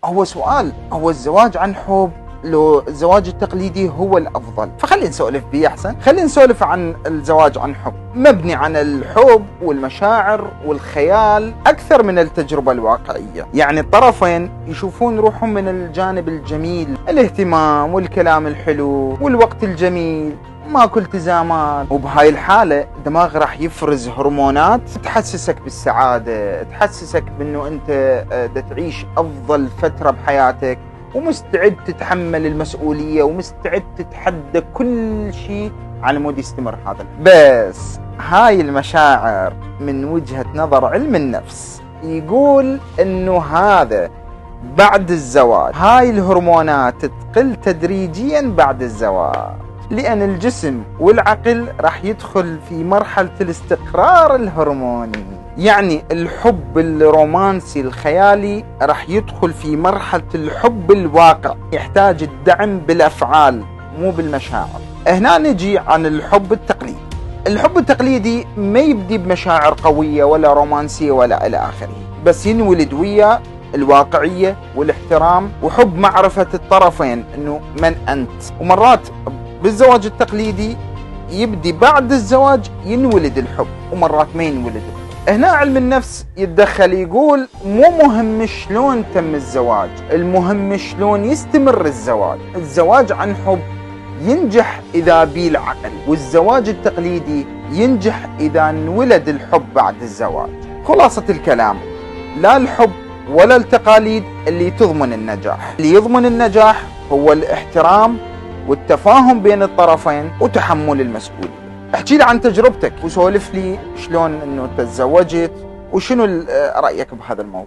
هو سؤال، هو الزواج عن حب لو الزواج التقليدي هو الأفضل؟ فخلينا نسولف بيه أحسن. خلينا نسولف عن الزواج عن حب، مبني عن الحب والمشاعر والخيال أكثر من التجربة الواقعية. يعني الطرفين يشوفون روحهم من الجانب الجميل، الاهتمام والكلام الحلو والوقت الجميل، ماكو التزامات. وبهاي الحالة الدماغ راح يفرز هرمونات تحسسك بالسعادة، تحسسك بأنه أنت تعيش أفضل فترة بحياتك، ومستعد تتحمل المسؤولية، ومستعد تتحدى كل شيء على مود يستمر هذا. بس هاي المشاعر من وجهة نظر علم النفس يقول أنه هذا بعد الزواج هاي الهرمونات تقل تدريجيا بعد الزواج، لأن الجسم والعقل راح يدخل في مرحلة الاستقرار الهرموني. يعني الحب الرومانسي الخيالي راح يدخل في مرحلة الحب الواقع، يحتاج الدعم بالأفعال مو بالمشاعر. هنا نجي عن الحب التقليدي. الحب التقليدي ما يبدي بمشاعر قوية ولا رومانسية ولا إلى آخره، بس ينولد ويا الواقعية والاحترام وحب معرفة الطرفين أنه من أنت. ومرات بالزواج التقليدي يبدي بعد الزواج ينولد الحب، ومرات ما ينولد الحب. هنا علم النفس يتدخل، يقول مو مهم شلون تم الزواج، المهم شلون يستمر الزواج. الزواج عن حب ينجح إذا بيه العقل، والزواج التقليدي ينجح إذا انولد الحب بعد الزواج. خلاصة الكلام، لا الحب ولا التقاليد اللي تضمن النجاح. اللي يضمن النجاح هو الاحترام والتفاهم بين الطرفين وتحمل المسؤولية. احكي لي عن تجربتك وسولف لي شلون انه تزوجت وشنو رأيك بهذا الموضوع.